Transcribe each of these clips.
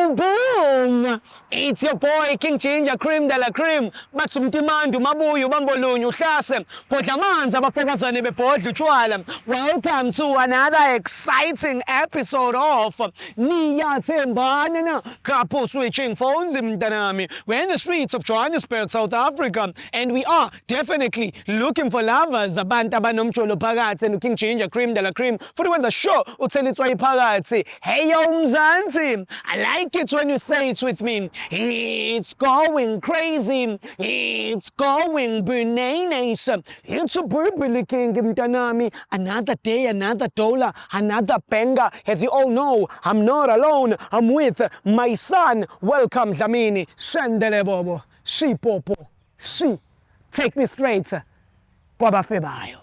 yo, boom! It's your boy, King Ginger, Cream de la Cream. Batsumtimandu, Mabuyu, Bambolunyu, Shasem, Potamanza, Bapokazani, Bepodlu, Chualam. Welcome to another exciting episode of Niyate Banana, Couple Switching Phones in Danami. We're in the streets of Johannesburg, South Africa, and we are definitely looking for lovers. Abantu abanomcholo phakathi and King Ginger, Cream de la Cream. For the ones that show, uthelitswa iphakathi. Hey yo Mzansi, I like it when you say it with me. It's going crazy. It's going bananas. It's a Burberry King Mtanami. Another day, another dollar, another banger. As you all know, I'm not alone. I'm with my son. Welcome Dlamini. Sendele Bobo. Si Popo. Si. Take me straight. Baba Febayo.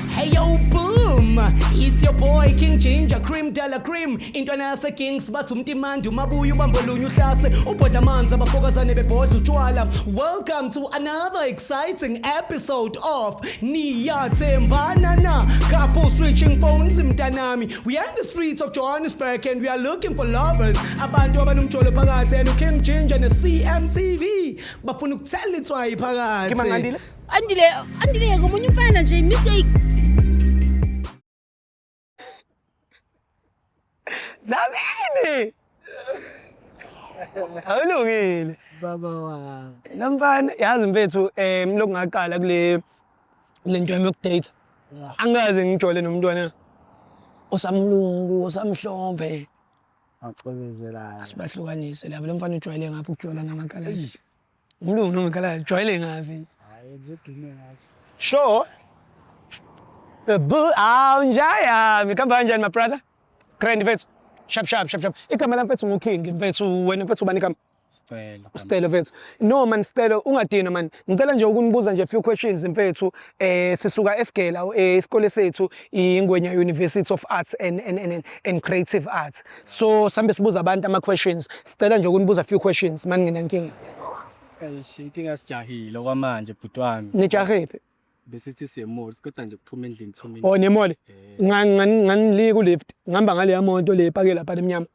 Hey yo, boom! It's your boy King Ginger, Cream de la Cream. Internasa Kings, Batsumtimandu, Mabuyu, Bambolunyu, Shase, Upotamanza, Bapokazane, Bepodlu, Chuala. Welcome to another exciting episode of Niyate Banana, Couple Switching Phones in Danami. We are in the streets of Johannesburg and we are looking for lovers. Abantu abanumcholo phakathi and King Ginger and CMTV. Bafuna ukuthelitswa iphakathi. Andile ngomunye umfana nje mistake. Dlamini! Awulungile. Baba wami. Lamfana yazi mfethu lokhu ngaqala kule nto yami yokudate. Angaze ngijole nomntwana osamlungu, osamhlophe. Acobezelayo. Asibahlukanise lapho lo mfana ujwayele ngaphi ukujola namakala. Umlungu nomakala ujwayele ngaphi? Hayi ngizodume ngathi. Sure. Njaya, mikhamba kanjani my brother? Grand mfethu. Sharp. Igama la mfethu nguKing mfethu wena mfethu ubani igama? Stelo mfethu. No man Stelo ungadina man. Ngicela nje ukunibuza nje few questions mfethu. Sisuka eSigela isikole sethu iNgwenya University of Arts and Creative Arts. So sambe sibuza abantu ama questions. Sicela nje ukunibuza few questions manje nginankinga. Inkinga sijahile okwamanje bhuti wami. Nijahephi? Besithi siyemoli kodwa nje kuphuma endlini 2 minutes. Oh nemoli. Nganili ku lift. Ngihamba ngale moto le ipake lapha emnyama.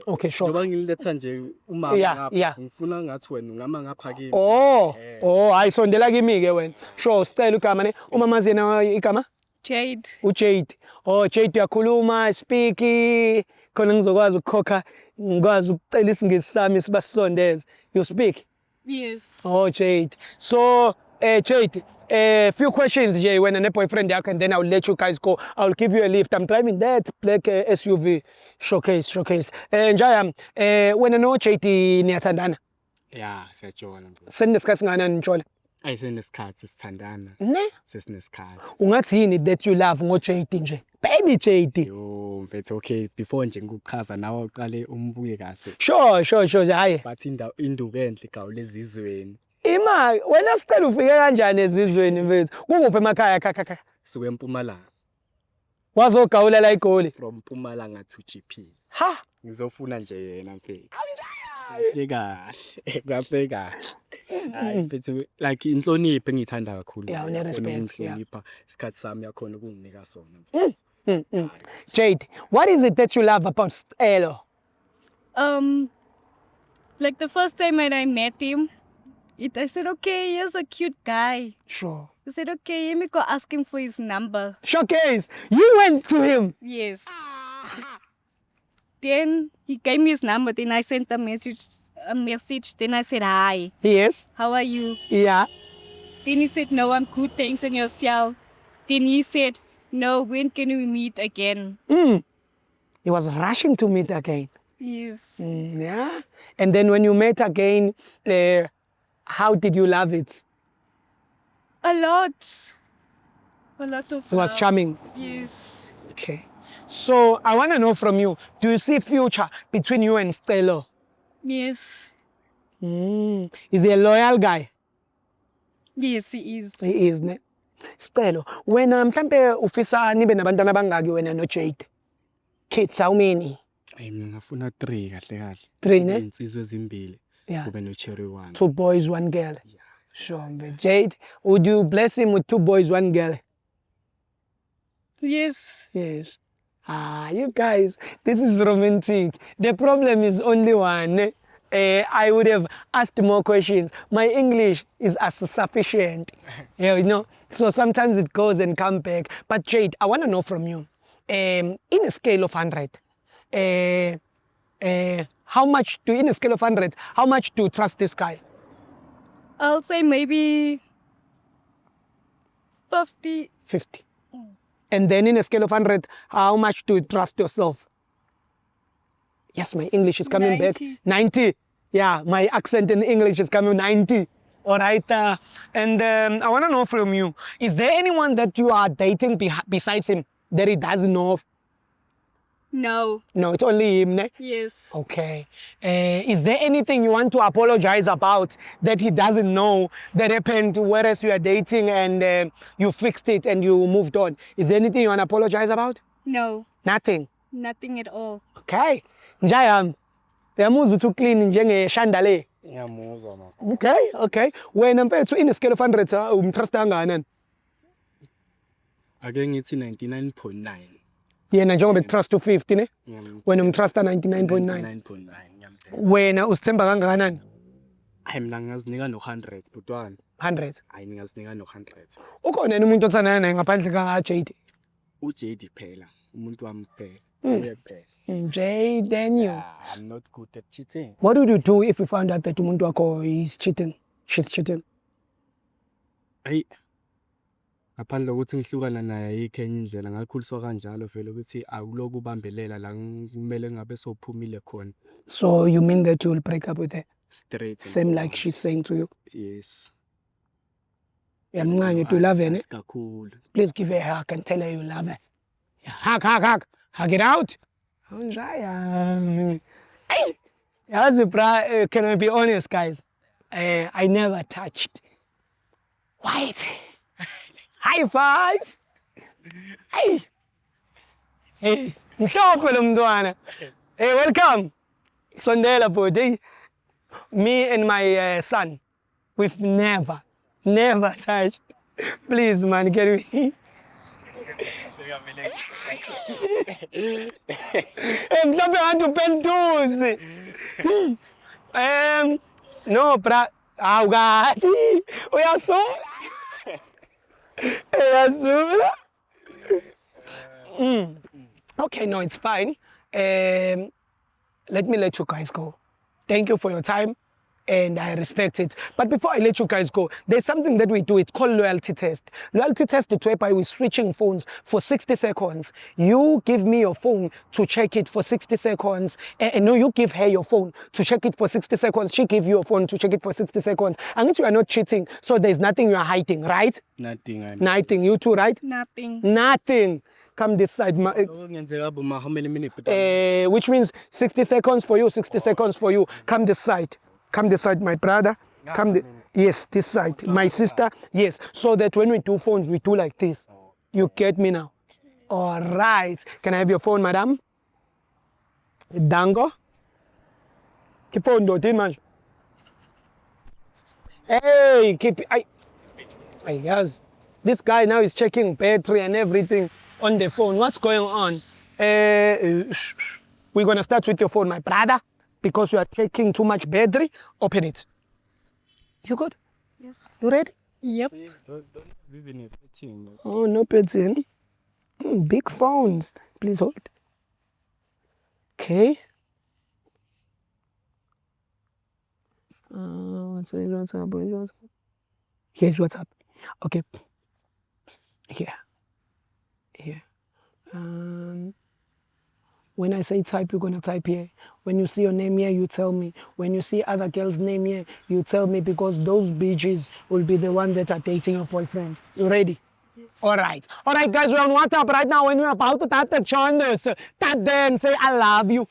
Okay, sure. Ngoba ngiletha nje umama ngapha. Ngifuna ngathi wena ungama ngapha kimi. Hayi sondela kimi ke wena. Sure, sicela igama ne umamazi yena igama? Jade. uJade. Jade uyakhuluma, speak. Khona ngizokwazi ukukhokha, ngikwazi ukucela isingisi sami sibasondeze. You speak? Yes. Jade. So, Jade, few questions nje wena ne boyfriend yakho and then I'll let you guys go. I'll give you a lift. I'm driving that black SUV. Showcase. Njaya, wena no Jade niyathandana? Yeah, siyajona mfethu. Senisikhathi ngana nitshole? Ayisenesikhathi sithandana. Ne? Sesinesikhathi. Ungathi yini that you love ngoJade nje? Baby Jade. Yo mfethu, okay, before nje ngikuchaza nawe uqale umbuye kahle. Sure, hayi. But induku enhle gawu lezizweni. Ima, wena sicela ufike kanjani ezizweni mfethu? Kunguphi emakhaya kha? Suke eMpumalanga. Wazogawula la igoli. From Mpumalanga to GP. Ha! Ngizofuna nje yena mfethu. Ngafika. Hayi mfethu, like inhlonipho engiyithanda kakhulu. Yeah, une-respect, yeah. Ngihlonipha isikhathi sami yakhona ukunginika sona mfethu. Jade, what is it that you love about Stelo? Like the first time when I met him, I said, okay, he's a cute guy. Sure. I said, okay, let me go ask him for his number. Showcase, you went to him. Yes. Then he gave me his number. Then I sent a message. Then I said, hi. Yes. How are you? Yeah. Then he said, no, I'm good. Thanks, and yourself. Then he said, no, when can we meet again? He was rushing to meet again. Yes. Yeah. And then when you met again, how did you love it? A lot of It was love. charming. Yes. Okay. So I want to know from you, do you see future between you and Stelo? Yes. Is he a loyal guy? Yes, he is. He is, ne? Stelo, wena mhlambe ufisa nibe nabantwana abangaki wena noJade? Kids, how many? Mina ngafuna 3 kahle. 3, ne? Insizwe ezimbili. Yeah. Kube no cherry 1. 2 boys, 1 girl. Yeah. Sure, but Jade, would you bless him with 2 boys, 1 girl? Yes. Yes. Ah, you guys, this is romantic. The problem is only one. I would have asked more questions. My English is as sufficient. Yeah, you know, so sometimes it goes and come back. But Jade, I want to know from you, in a scale of 100, how much do, in a scale of 100, how much do you trust this guy? I'll say maybe 50. 50. And then in a scale of 100, how much do you trust yourself? Yes, my English is coming 90. back. 90. Yeah, my accent in English is coming 90. All right. And I want to know from you, is there anyone that you are dating besides him that he doesn't know of? No. No, it's only him. Ne? Yes. Okay. Is there anything you want to apologize about that he doesn't know that happened whereas you are dating and you fixed it and you moved on? Is there anything you want to apologize about? No. Nothing. Nothing at all. Okay. Njayam. Uyamuzwa ukuthi uclean njengeshanda le. Ngiyamuzwa mama. Okay, okay. Wena mfethu in a scale of 100 umtrust kangakanani? Ake ngithi 99.9. Yena njengoba trust u50 ne? Ngiyamthemba. Wena umtrusta 99.9. 99.9 ngiyamthemba. Wena usithemba kangakanani? Hayi mina ngingazinika no100 butwana. 100. Hayi ngingazinika no100. Ukhona yena umuntu othandana naye ngaphandle ka JD? uJD phela, umuntu wami kuphela. Uye kuphela. J Daniel. I'm not good at cheating. What would you do if you found out that umuntu wakho is cheating? She's cheating. Hayi. Ngaphandle kokuthi ngihlukana naye ayikho enye indlela ngakhuliswa kanjalo vele ukuthi akuloku ubambelela la kumele ngabe sophumile khona. So you mean that you will break up with her? Straight. Same like she's saying to you? Yes. Yamncane, do you love her? Ne? Kakhulu. Please give her a hug and tell her you love her. Yeah, hug, hug, hug. Hug it out. Hey, can I be honest, guys? I never touched. White. High five. Hey. Hey. Mhlophe lo mntwana. Hey, welcome. Sondela body. Me and my son, we've never touched. Please, man, can we? Mhlophe ngathi upentuzi. No, bra. Awukati. Uyasula. Uyasula. Okay, no, it's fine. Let me let you guys go. Thank you for your time, and I respect it. But before I let you guys go, there's something that we do. It's called loyalty test. Loyalty test is whereby we're switching phones for 60 seconds. You give me your phone to check it for 60 seconds. No, you give her your phone to check it for 60 seconds. She give you your phone to check it for 60 seconds. And you are not cheating, so there's nothing you are hiding, right? Nothing. Nothing. You too, right? Nothing. Nothing. Come this side. How many minutes? Which means 60 seconds for you, 60 seconds for you. Come this side. Come this side, my brother. Yes, this side. My sister. Yes. So that when we do phones, we do like this. You get me now? All right. Can I have your phone, madam? Dango? Keep on doing, man. Hey, keep. I guess this guy now is checking battery and everything on the phone. What's going on? We're gonna start with your phone, my brother, because you are taking too much battery. Open it. You good? Yes. You ready? Yep. Oh, no battery. Big phones. Please hold. Okay. What's up? Here's WhatsApp. Okay. Here. When I say type, you're gonna type here. When you see your name here, you tell me. When you see other girls' name here, you tell me, because those bitches will be the ones that are dating your boyfriend. You ready? Yes. All right, guys, we're on WhatsApp right now. When we're about to start the channels, tap there and say, I love you.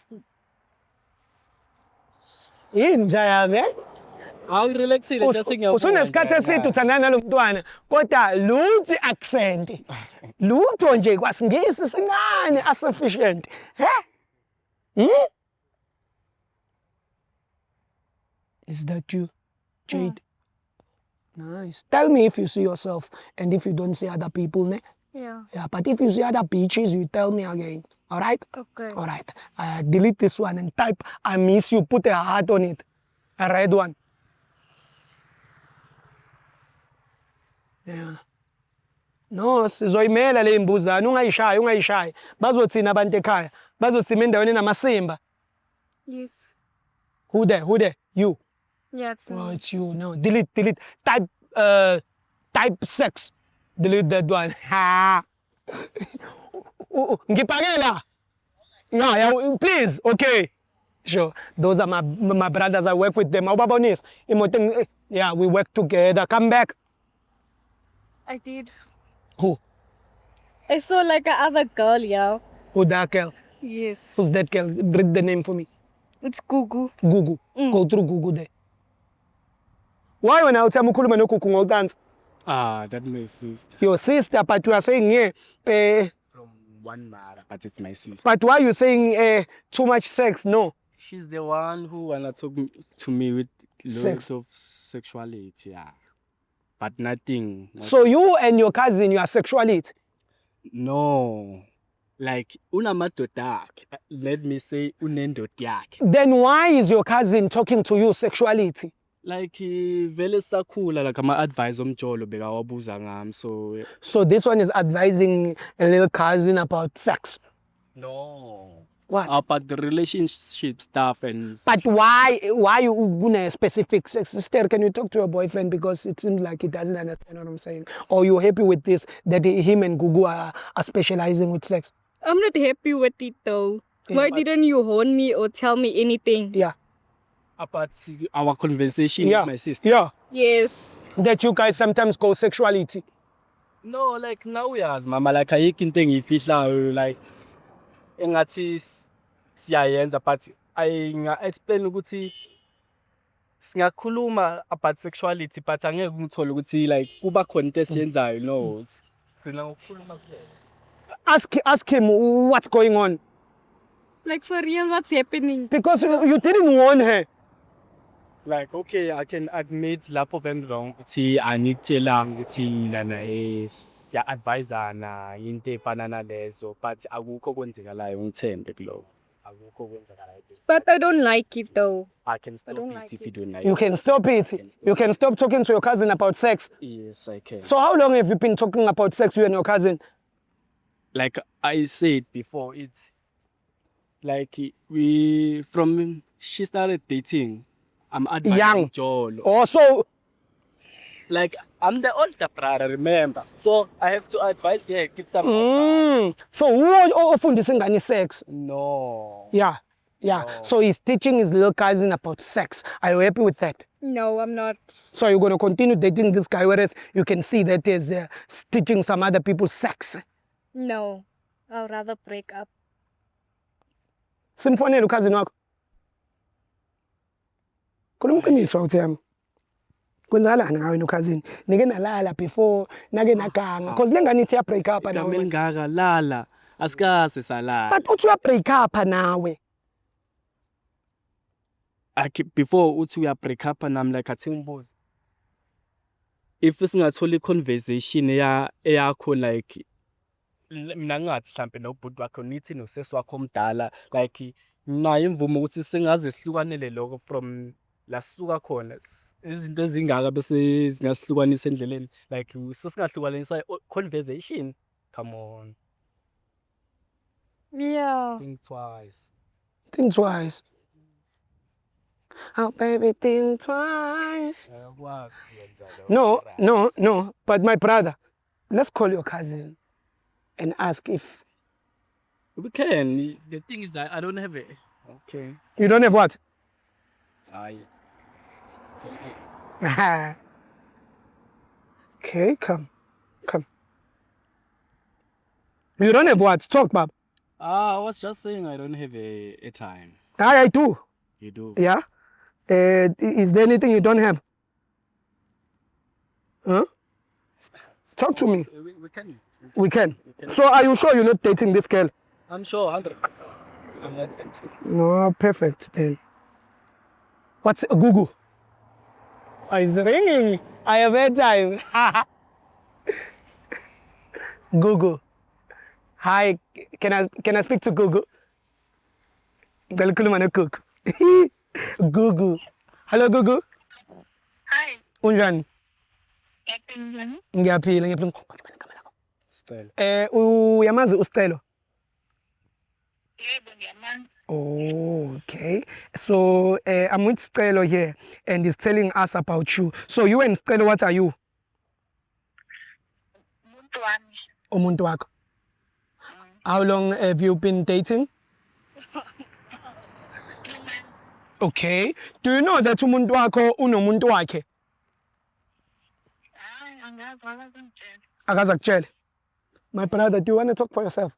Injaya, man. Awurelaxile just ngiyabona. Usunesikhathi eside uthandana nalo mntwana, kodwa lutho accent. Lutho nje kwaSingisi sincane asufficient. Is that you, Jade? Nice. Tell me if you see yourself and if you don't see other people, ne? Yeah. Yeah, but if you see other beaches, you tell me again. All right? Okay. All right. Delete this one and type I miss you. Put a heart on it. A red one. Yeah. No, sizoyimela le mbuzana ungayishayi. Bazothina abantu ekhaya. Bazosima endaweni enamasimba. Yes. Who there? You. Yeah, it's Oh, me. it's you. No, delete. Type sex. Delete that one. Ha. Ngipakela. Yeah, please. Okay. Sure. Those are my brothers. I work with them. Awubabonis. Yeah, we work together. Come back. I did. Who? I saw like a other girl, yeah. Who that girl? Yes. Who's that girl? Read the name for me. It's Gugu. Gugu. Go through Gugu there. Why when I tell mukhuluma no Gugu ngocansi? That's my sister. Your sister, but you are saying From one mother, but it's my sister. but why you saying too much sex? No. She's the one who wanna talk to me with Sex. loads of sexuality, yeah. But nothing. So you and your cousin, you are sexuality. No. Like, unamadoda. Let me say, unendoda. Then why is your cousin talking to you sexuality? Like, vele sakhula, like, ama advise omjolo beka wabuza ngam, so. So this one is advising a little cousin about sex. No. What? About the relationship stuff and. But why you gonna specific sex? Sister, can you talk to your boyfriend because it seems like he doesn't understand what I'm saying? Or you're happy with this that him and Gugu are specializing with sex? I'm not happy with it though. Yeah, Why but- didn't you warn me or tell me anything? Yeah. About our conversation Yeah. with my sister. Yeah. Yes. That you guys sometimes call sexuality. No, like, now we ask, mama, like, ayikho into engiyifihlayo, like, engathi siyayenza, but explain ukuthi singakhuluma about sexuality, but angeke ngithole ukuthi like kuba khona into esiyenzayo, no. Sigcina ngokukhuluma kuphela. Ask him what's going on. Like for real, what's happening? Because you didn't warn her. Like, okay, I can admit lapho went wrong ukuthi angikutshelanga ukuthi lana siya-advisana into efana nalezo, but akukho okwenzekalayo ngithembe kuloko. Akukho okwenzekalayo. But I don't like it though. I can stop don't it like if it. you don't like You it. can stop it. You can stop talking to your cousin about sex. Yes, I can. So how long have you been talking about sex, you and your cousin? Like I said before, it's like she started dating. I'm advising Young. Jolo. Also, Like, I'm the older brother, remember? So I have to advise her, give some advice. so who ofundisa ingane sex? No. Yeah. No. So he's teaching his little cousin about sex. Are you happy with that? No, I'm not. So you're going to continue dating this guy, whereas you can see that he's teaching some other people sex. No. I'll rather break up. Simfonele ukazini wakho. Khuluma iqiniso awuthemba. Kwenzakalani ngawe nokhazini? Nike nalala before nake naganga because lengane ithi ya break up Igameli nawe. ngaka lala. Asikase salala. But uthi uya break up nawe. Before uthi uya break up nami like athi ngibuze. If singathola conversation eyakho like mina ngathi mhlambe nobhuti wakho nithi nosesi wakho omdala like nayo imvumo ukuthi singaze sihlukanele lokho from la sisuka khona izinto ezingaka bese singasihlukanisa endleleni like sesingahlukanisa conversation. Come on, Yeah. think twice. Think twice. Oh baby, think twice. Ayakwazi ukwenza lokho. No. But my brother, let's call your cousin and ask if We can. The thing is, I don't have it. Okay. you don't have what? It's okay. Okay, come. You don't have what? Talk, Bob. I was just saying I don't have a time. I do. You do. Yeah. Is there anything you don't have? Huh? Talk to me. We can. We can. So are you sure you're not dating this girl? I'm sure 100%. I'm not dating. No, perfect then. What's Google? Oh, it's ringing. I have had time. Google. Hi, can I speak to Gugu? Ngicela ukukhuluma noGugu. Gugu. Hello Gugu. Hi, Unjani? ngiyaphendula. Ngiyaphila, ngiyaphila. Igama lakho. Style. Uyamazi uSicelo? Yebo, ngiyamazi. Oh, okay. So, I'm with Stelo here and he's telling us about you. So, you and Stelo, what are you? Umuntu wami. Umuntu wako. How long have you been dating? Okay. Do you know that umuntu wako unomuntu wakhe? Hayi, angazi akazongitshela. Akaza kutshela. My brother, do you want to talk for yourself?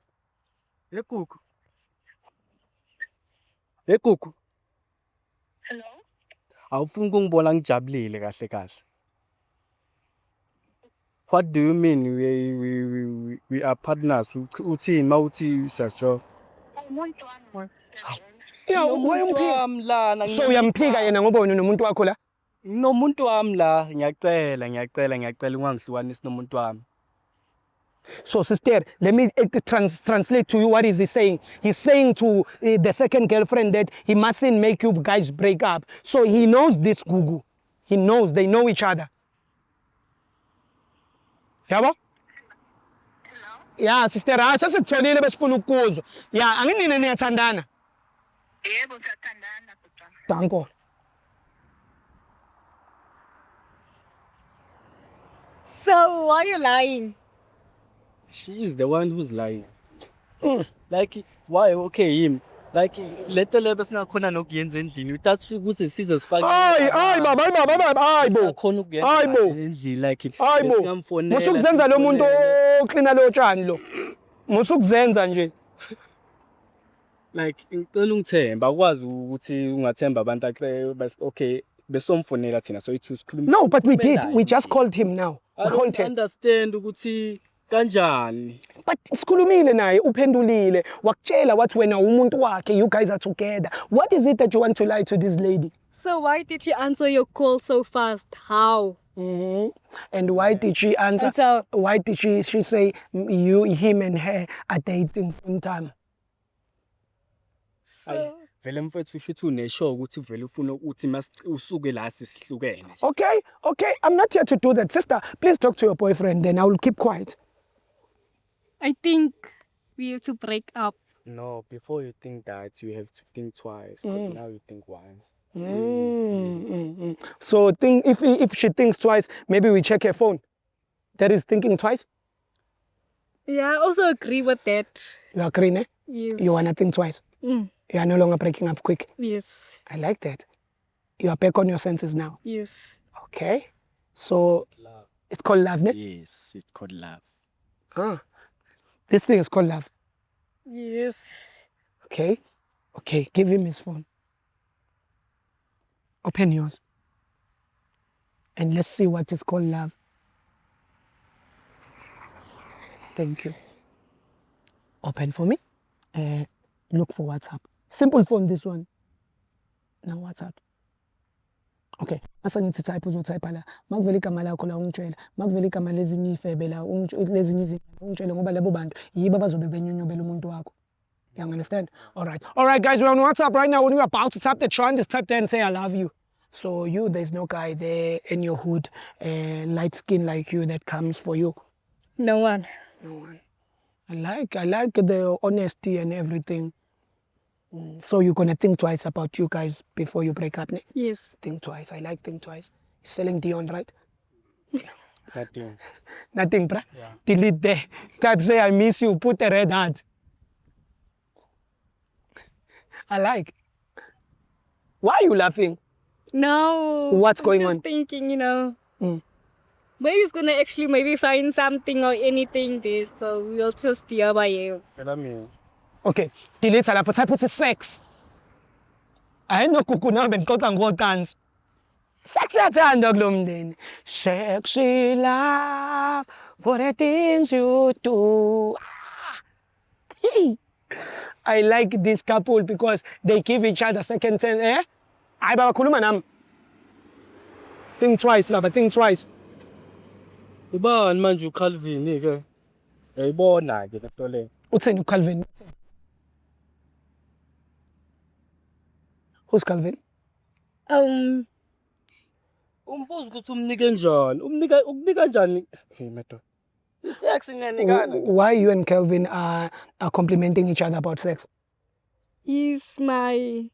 Yekuku. Yekuku. Hello? Awufuni ukungibona ngijabulile kahle kahle. What do you mean we are partners? Uthini mawuthi siyasho? Umuntu wami. Yeah, Umuntu wami lana. So, uyamphika yena ngoba wena unomuntu wakho la? Nomuntu wami la, ngiyacela ungangihlukanisi nomuntu wami. So, sister, let me translate to you what is he saying. He's saying to the second girlfriend that he mustn't make you guys break up. So, he knows this Gugu. He knows, they know each other. Yabo? Hello? Yeah, sister, sesitholile besifuna ukuzwa. Yeah, anginini niyathandana? Yebo, siyathandana kodwa. Danko. So why are you lying? She is the one who's lying. Like, why? Okay, him. Like, leto lebe singakhona nokuyenza endlini. Utathu ukuthi size sifake. Hayi baba, hayi bo. Khona ukuyenza Hayi bo. endlini like. Hayi bo. besingamfonela, Musukuzenza lo muntu oklina lo tshani lo. Musukuzenza nje. Like, ngicela ungithemba akwazi ukuthi ungathemba abantu okay, besomfonela thina so ithu sikhuluma. No, but we did. We just called him now. We I called don't him. understand ukuthi kanjani. But sikhulumile naye uphendulile wakutshela wathi wena umuntu wakhe, you guys are together. What is it that you want to lie to this lady? So why did you answer your call so fast? How? And why did she answer? And so- Why did she say him and her are dating sometime? Ayi, vele mfethu usho ukuthi uneshow ukuthi vele ufuna ukuthi usuke la sisihlukene. Okay, I'm not here to do that. Sister, please talk to your boyfriend, then I will keep quiet. I think we have to break up. No, before you think that, you have to think twice because now you think once. So think if she thinks twice, maybe we check her phone. That is thinking twice? Yeah, I also agree with that. You agree, ne? Yes. You wanna think twice. Mm. You are no longer breaking up quick. Yes. I like that. You are back on your senses now. Yes. Okay. So Love. it's called love, ne? Yes, it's called love. Ah. This thing is called love. Yes. Okay. Give him his phone. Open yours. And let's see what is called love. Thank you. Open for me. Look for WhatsApp. Simple phone, this one. Now WhatsApp. Okay. Masa ngithi type uzotype la. Makuvela igama lakho la ungitshela. Makuvela igama lezinye ifebe la lezinye izinto ungitshela ngoba labo bantu yibo abazobe benyonyobela umuntu wakho. You understand? All right, guys, we're on WhatsApp right now. When you're about to tap the try, just type there and say I love you. So there's no guy there in your hood, light skin like you that comes for you. No one. No one. I like the honesty and everything. So you're gonna think twice about you guys before you break up. Ne? Yes. Think twice. I like think twice. Selling Dion, right? Nothing. Nothing, bruh. Yeah. Delete there. Type say I miss you. Put a red heart. I like. Why are you laughing? No. What's going I'm on? just thinking, you know. Mm. Maybe he's gonna actually maybe find something or anything there, so we'll just steer by you. Fela mina. Okay, delete lapho type uthi sex. Ayinogugu nawe benixoxa ngocansi. Sex iyathandwa kulo mndeni. Sexy love for the things you do. Hey. I like this couple because they give each other second chance. Hayi baba khuluma nami. Think twice laba, think twice. Ubani manje uCalvin ke? Uyayibona ke lento le. Uthini uCalvin? Who's Calvin? Umbuzo ukuthi umnike njani? Ukunika njani? Hey madoda. Isex inganikana. Why you and Calvin are complimenting each other about sex? He's my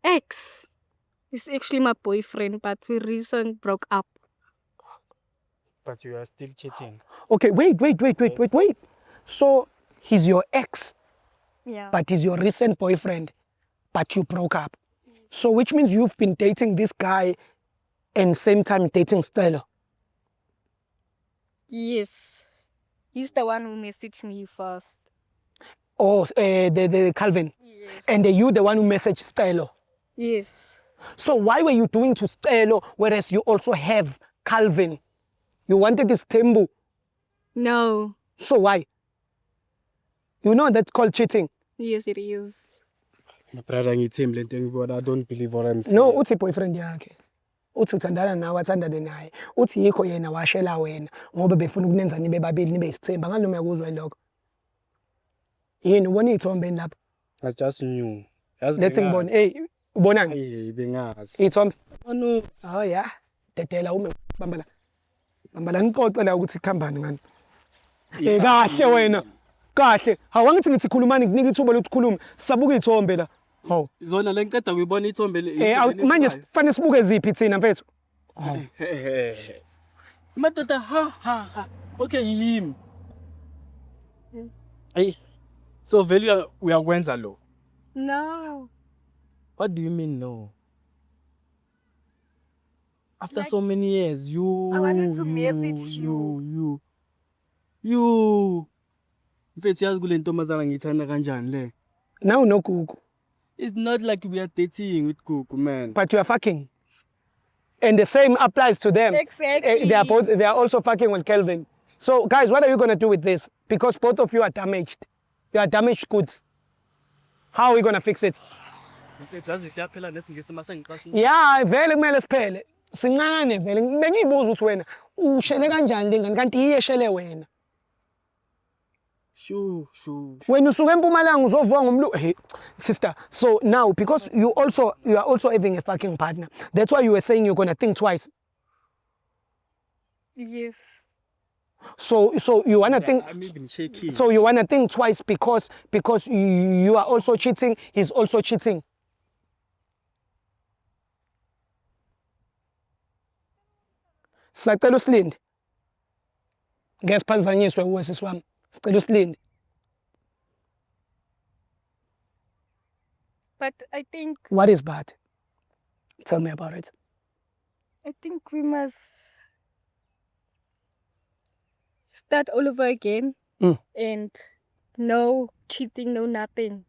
ex. He's actually my boyfriend, but we recently broke up. But you are still cheating. Okay, wait. So he's your ex, Yeah. but he's your recent boyfriend, but you broke up. So which means you've been dating this guy and same time dating Stella. Yes. He's the one who messaged me first. Or the Calvin. Yes. And you the one who messaged Stella. Yes. So why were you doing to Stella whereas you also have Calvin? You wanted this Tembu. No. So why? You know that's called cheating. Yes, it is. My brother ngithembe lento engibona. I don't believe what I'm saying. No, uthi boyfriend yakhe. Uthi uthandana nawe athandane naye. Uthi yikho yena washela wena ngoba befuna ukunenza nibe babili nibe isithemba ngaloma yakuzwa lokho. Yini ubona izithombe lapha? I just knew. Yazi Let's ngibone. Hey, ubonani? Hey, bengazi. Izithombe. Anu, Oh yeah. Dedela ume bambala. Bambala nixoxe la ukuthi khambani ngani. Kahle wena. Kahle. Hawangithi ngithi khulumani nginika ithuba lokuthi khulume. Sabuka izithombe la. Hawu. Zona lengiceda kuyibona ithombe le. Manje sifanele sibuke ziphi thina mfethu? Madoda ha. Okay, him. Hey. So vele uyakwenza lo. No. What do you mean no? After so many years, you. I wanted to message you. You. Mfethu yazi kule ntombazana ngithanda kanjani le. Now no Gugu. It's not like we are dating with Gugu, man. But you are fucking. And the same applies to them. Exactly. They are also fucking with Kelvin. So guys, what are you gonna do with this? Because both of you are damaged. You are damaged goods. How are we gonna fix it? Mfethu yazi siyaphela nesingisi masengiqasha. Yeah, vele kumele siphele. Sincane vele. Bengiyibuza ukuthi wena ushele kanjani lengane kanti iyeshele wena. Sure. When you suka eMpumalanga uzovuka ngomlu hey sister, so now because you are also having a fucking partner, that's why you were saying you're gonna think twice. Yes. So you wanna think I'm even shaking. so you wanna think twice because you are also cheating, he's also cheating. Sacela usilinde. Ngesiphazanyiswe uwesisi wami. Sicela usilinde. But I think What is bad? Tell me about it. we must start all over again. And no cheating, no nothing.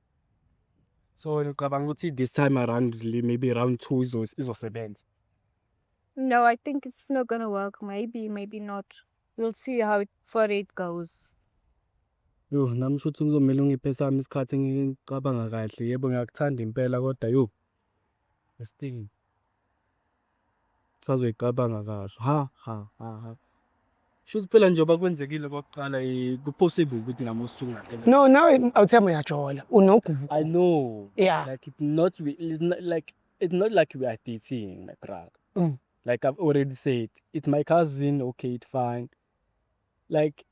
So ngicabanga ukuthi this time around maybe round 2 izosebenza. No, I think it's not gonna work. Maybe not. We'll see how far it goes. Yo, nami shothi ngizomela ungiphe sami isikhathi ngicabanga kahle. Yebo ngiyakuthanda impela kodwa yo. Nesting. Sazoyicabanga kahle. Ha. Shothi phela njengoba kwenzekile kokuqala kupossible ukuthi nami usuku ngakho. No, now I'll tell you yajola. Unogugu. I know. Yeah. Like it's not like we are dating, my brother. Like I've already said, it's my cousin, okay, it's fine. Like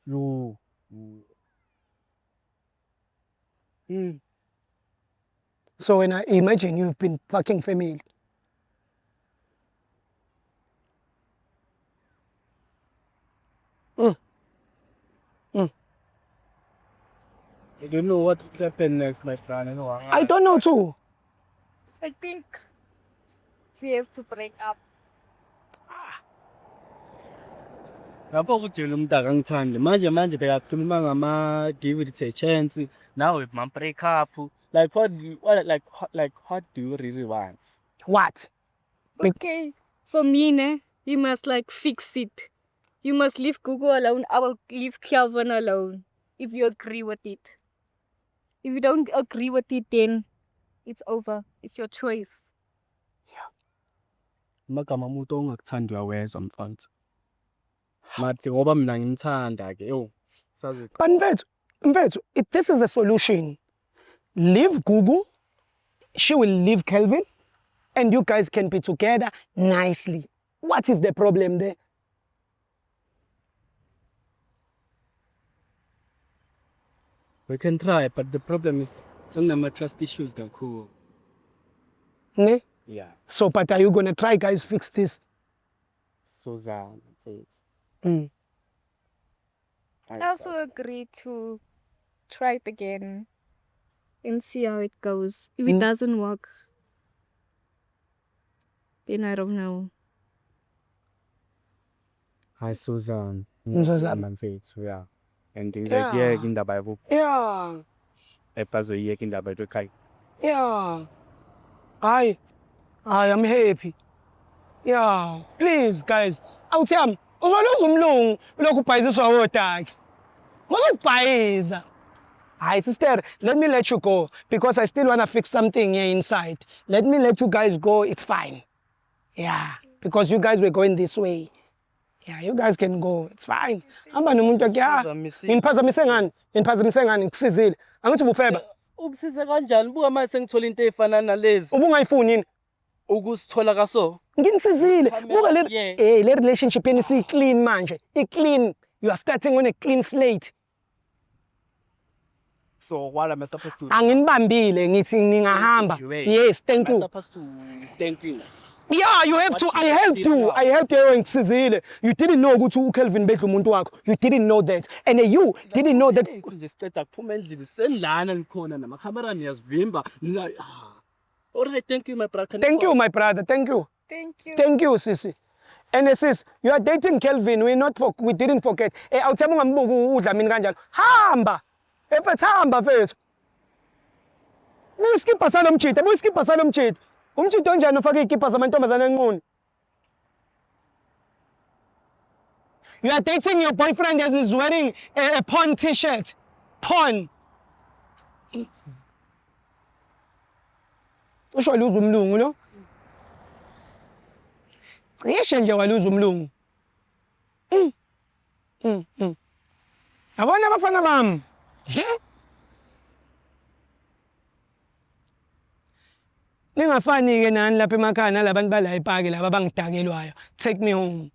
you. So when I imagine you've been fucking family. I don't know what will happen next, my friend. I don't know too. I think we have to break up. Ngapho ukujela umuntu akangithandi. Manje bekakhuluma ngama give it a chance. Now with my break up. Like what do you really want? What? Okay. For me, you must like fix it. You must leave Google alone. I will leave Kelvin alone. If you agree with it. If you don't agree with it, then it's over. It's your choice. Amagama umuntu ongakuthandi uyawezwa mfana. Mathi ngoba mina ngimthanda ke yo. Sazi Bantu bethu, Mfethu, this is a solution. Leave Gugu, she will leave Kelvin, and you guys can be together nicely. What is the problem there? We can try, but the problem is some trust issues are cool. Ne? Yeah. So, but are you gonna try, guys, fix this? Suzanne. Mm. I also agree to try it again and see how it goes. If it doesn't work, then I don't know. Hi, Suzanne. Suzanne. Mfethu, yeah. And things Yeah. like, yeah, indaba yabo. Yeah, Efazoyiyeka indaba yethu ekhaya. yeah. I'm happy. Yeah, please, guys. Awuthami, uzoluza umlungu lokhu ubhayiziswa wodaki. Muzubhayiza. Hi, sister, let me let you go because I still want to fix something here inside. Let me let you guys go. It's fine. Yeah, because you guys were going this way. Yeah, you guys can go. It's fine. Hamba nomuntu akya. Ngiphazamise ngani? Ngiphazamise ngani? Ngisizile. Angithi ubufeba. Ukusiza kanjani? Buka manje sengithola into efana nalezi. Ubungayifuni yini? Ukusithola kaso. Nginisizile. Buka le Yeah. le relationship yeni si clean manje. I-clean. You are starting on a clean slate. So what am I supposed to do? Anginibambile ngithi ningahamba. Yes, thank Am I you. supposed to thank you? Yeah, you have What to. you I helped did you. now. I helped you ngisizile. You didn't know ukuthi uKelvin bedla umuntu wakho. You didn't know that. And you didn't know that. Nje siceda kuphuma endlini sendlana nikhona namakhamera niyazivimba. All right, thank you my brother. Thank you, my brother. Thank you. Thank you. Thank you, Sisi. And sis, you are dating Kelvin. We didn't forget. Awuthema ungambuki uDlamini kanjalo. Hamba. Efethu hamba fethu. Buyiskipha salomjida, buyiskipha salomjida. Umjida onjani ufake iskipha zamantombazane enquni? You are dating your boyfriend as he's wearing a porn t-shirt. Porn. Usho waluza umlungu lo? Cishe nje waluza umlungu. Yabona abafana bami. Ningafani ke nani lapha emakhaya nalabantu bala ePaki laba bangidakelwayo. Take me home.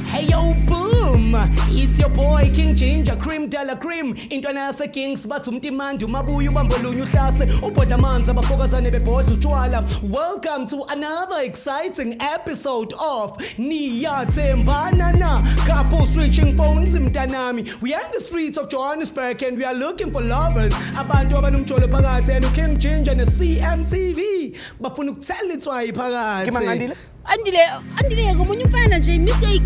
Hey yo boom, it's your boy King Ginger Cream Dela Cream. Intwana yase Kings bathi umtimandi umabuya ubambolunya uhlase ubhodla amanzi abafokazane bebhodla utshwala. Welcome to another exciting episode of Niyathembana na couple switching phones mntanami. We are in the streets of Johannesburg and we are looking for lovers. Abantu abanomjolo phakathi and King Ginger ne CMTV bafuna ukuthela itswayi phakathi. Andile ngomunye umfana nje mistake.